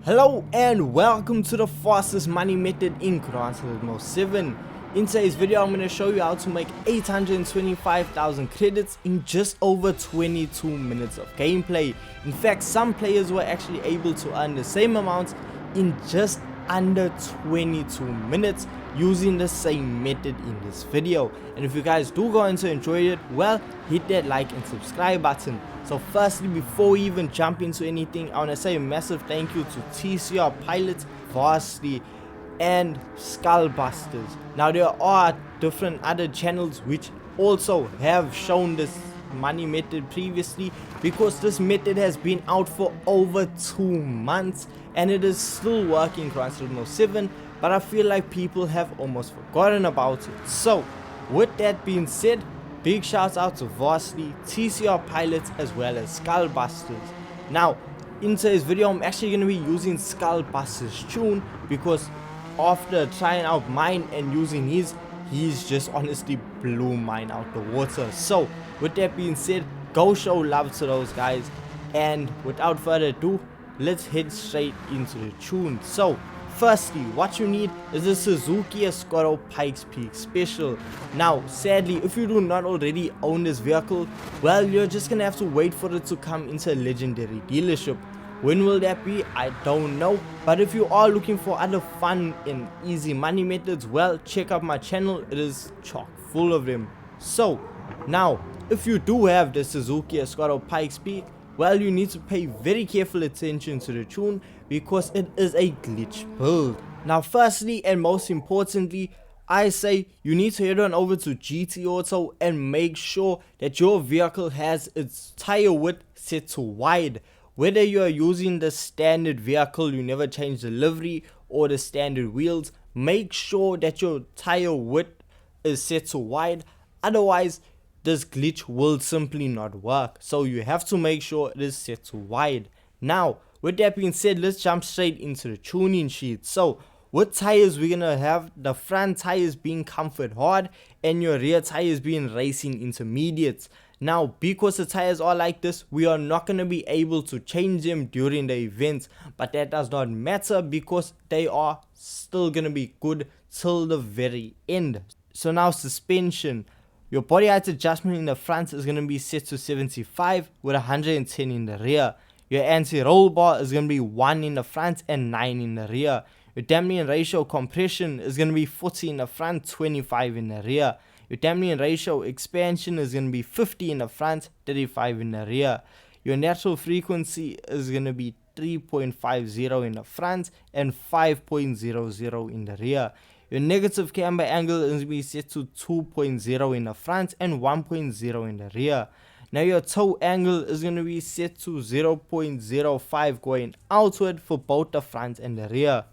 Hello and welcome to the fastest money method in Gran Turismo 7. In today's video I'm going to show you how to make 825,000 credits in just over 22 minutes of gameplay. In fact, some players were actually able to earn the same amount in just under 22 minutes using the same method in this video. And if you guys do go on to enjoy it, well, hit that like and subscribe button. So firstly, before we even jump into anything, I want to say a massive thank you to TCR Pilots, Vastly and Skullbusters. Now there are different other channels which also have shown this money method previously, because this method has been out for over 2 months and it is still working in Gran Turismo 7, but I feel like people have almost forgotten about it. So with that being said, big shouts out to Vastly, TCR Pilots as well as Skullbusters. Now in today's video I'm actually going to be using Skullbusters' tune, because after trying out mine and using he's just honestly blew mine out the water. So with that being said, go show love to those guys, and without further ado, let's head straight into the tune. So firstly, what you need is a Suzuki Escort Pikes Peak Special. Now sadly, if you do not already own this vehicle, well, you're just gonna have to wait for it to come into a legendary dealership. When will that be? I don't know. But if you are looking for other fun and easy money methods, well, check out my channel. It is chock full of them. So now, if you do have the Suzuki Escort Pikes Peak, well, you need to pay very careful attention to the tune, because it is a glitch build. Now firstly and most importantly, I say you need to head on over to GT Auto and make sure that your vehicle has its tire width set to wide. Whether you are using the standard vehicle, you never change the livery, or the standard wheels, make sure that your tire width is set to wide. Otherwise, this glitch will simply not work. So you have to make sure it is set to wide. Now, with that being said, let's jump straight into the tuning sheet. So with tires, we're gonna have the front tires being comfort hard and your rear tires being racing intermediates. Now, because the tires are like this, we are not going to be able to change them during the event, but that does not matter because they are still going to be good till the very end. So now suspension, your body height adjustment in the front is going to be set to 75 with 110 in the rear. Your anti-roll bar is going to be 1 in the front and 9 in the rear. Your dampening ratio compression is going to be 40 in the front, 25 in the rear. Your dampening ratio expansion is going to be 50 in the front, 35 in the rear. Your natural frequency is going to be 3.50 in the front and 5.00 in the rear. Your negative camber angle is going to be set to 2.0 in the front and 1.0 in the rear. Now your toe angle is going to be set to 0.05 going outward for both the front and the rear.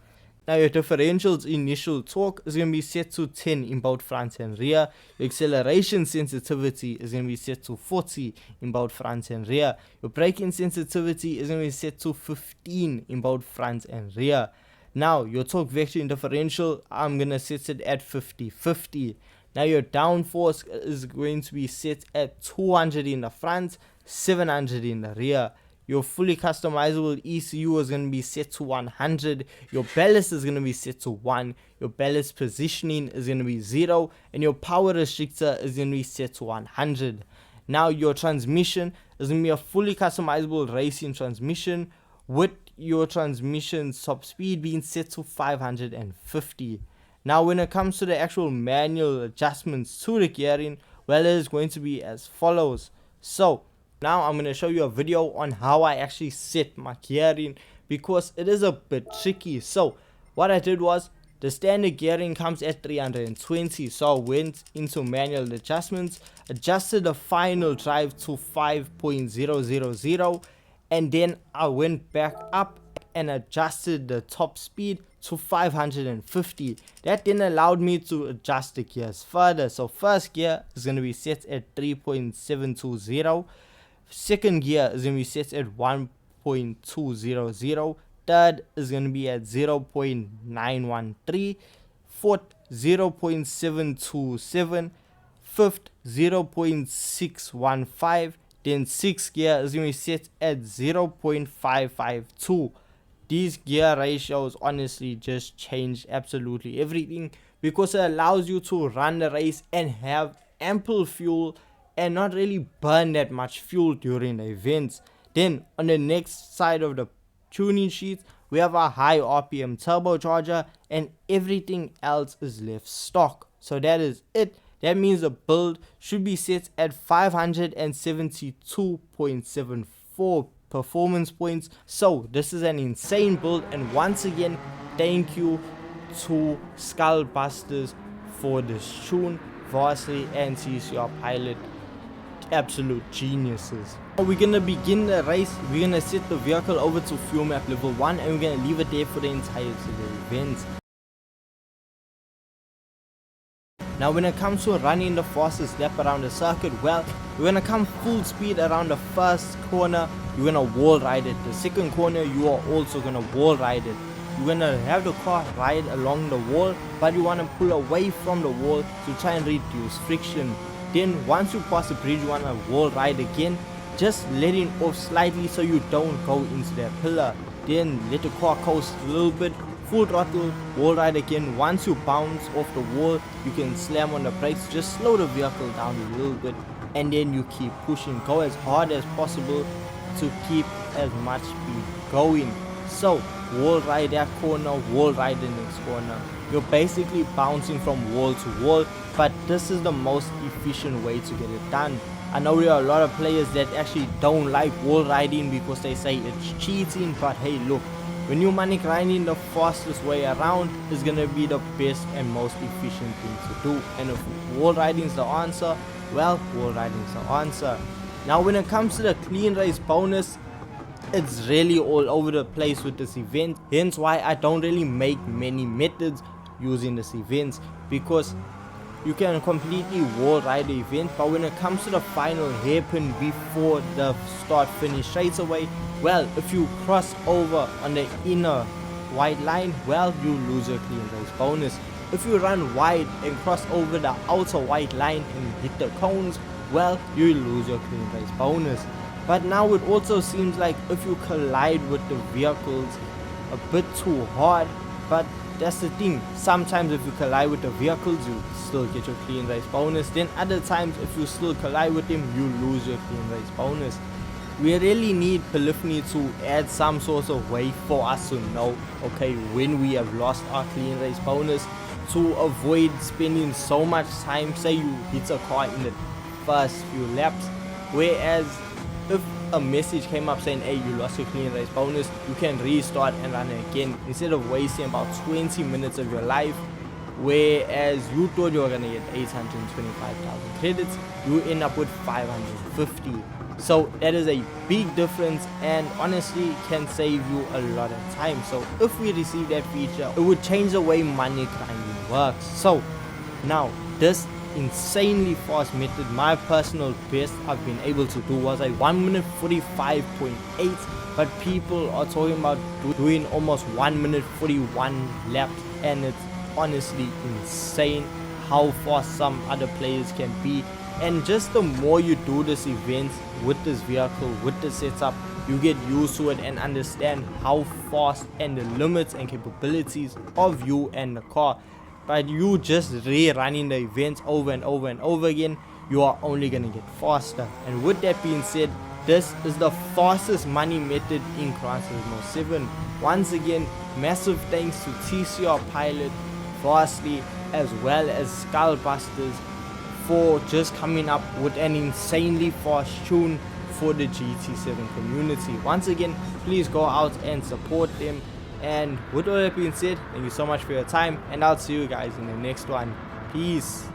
Now your differential's initial torque is going to be set to 10 in both front and rear. Your acceleration sensitivity is going to be set to 40 in both front and rear. Your braking sensitivity is going to be set to 15 in both front and rear. Now your torque vector in differential, I'm going to set it at 50-50. Now your downforce is going to be set at 200 in the front, 700 in the rear. Your fully customizable ECU is going to be set to 100. Your ballast is going to be set to 1. Your ballast positioning is going to be 0. And your power restrictor is going to be set to 100. Now your transmission is going to be a fully customizable racing transmission, with your transmission top speed being set to 550. Now when it comes to the actual manual adjustments to the gearing, well, it is going to be as follows. So now I'm going to show you a video on how I actually set my gearing, because it is a bit tricky. So what I did was, the standard gearing comes at 320, so I went into manual adjustments, adjusted the final drive to 5.000, and then I went back up and adjusted the top speed to 550. That then allowed me to adjust the gears further. So first gear is going to be set at 3.720. Second gear is going to be set at 1.200. Third is going to be at 0.913. Fourth 0.727. Fifth 0.615. Then sixth gear is going to be set at 0.552. these gear ratios honestly just changed absolutely everything, because it allows you to run the race and have ample fuel and not really burn that much fuel during the events. Then on the next side of the tuning sheet, we have a high RPM turbocharger, and everything else is left stock. So that is it. That means the build should be set at 572.74 performance points. So this is an insane build, and once again, thank you to Skullbusters for this tune. Vastly and TCR Pilot, absolute geniuses. We're gonna begin the race. We're gonna set the vehicle over to fuel map level 1, and we're gonna leave it there for the entirety of the event. Now when it comes to running the fastest lap around the circuit, well, we're gonna come full speed around the first corner. You're gonna wall ride it. The second corner, you are also gonna wall ride it. You're gonna have the car ride along the wall, but you wanna pull away from the wall to try and reduce friction. Then once you pass the bridge, you wanna wall ride again, just letting off slightly so you don't go into that pillar. Then let the car coast a little bit, full throttle, wall ride again. Once you bounce off the wall, you can slam on the brakes, just slow the vehicle down a little bit, and then you keep pushing. Go as hard as possible to keep as much speed going. So wall ride that corner, wall ride the next corner. You're basically bouncing from wall to wall, but this is the most efficient way to get it done. I know there are a lot of players that actually don't like wall riding because they say it's cheating, but hey, look, when you're money grinding, the fastest way around is gonna be the best and most efficient thing to do. And if wall riding is the answer, well, wall riding is the answer. Now when it comes to the clean race bonus, it's really all over the place with this event, hence why I don't really make many methods using this event, because you can completely wall ride the event, but when it comes to the final hairpin before the start finish straight away, well, if you cross over on the inner white line, well, you lose your clean race bonus. If you run wide and cross over the outer white line and hit the cones, well, you lose your clean race bonus. But now it also seems like if you collide with the vehicles a bit too hard, but that's the thing, sometimes if you collide with the vehicles, you still get your clean race bonus. Then other times, if you still collide with them, you lose your clean race bonus. We really need Polyphony to add some sort of way for us to know, okay, when we have lost our clean race bonus, to avoid spending so much time. Say you hit a car in the first few laps, whereas if a message came up saying, hey, you lost your clean race bonus, you can restart and run it again, instead of wasting about 20 minutes of your life. Whereas you thought you were gonna get 825,000 credits, you end up with 550. So that is a big difference, and honestly can save you a lot of time. So if we receive that feature, it would change the way money grinding works. So now this insanely fast method, my personal best I've been able to do was a 1 minute 45.8, but people are talking about doing almost 1 minute 41 laps, and it's honestly insane how fast some other players can be. And just the more you do this event with this vehicle, with the setup, you get used to it and understand how fast and the limits and capabilities of you and the car. But you just rerunning the events over and over and over again, you are only gonna get faster. And with that being said, this is the fastest money method in Gran Turismo 7. Once again, massive thanks to TCR Pilot, Vastly, as well as Skullbusters for just coming up with an insanely fast tune for the GT7 community. Once again, please go out and support them. And with all that being said, thank you so much for your time, and I'll see you guys in the next one. Peace.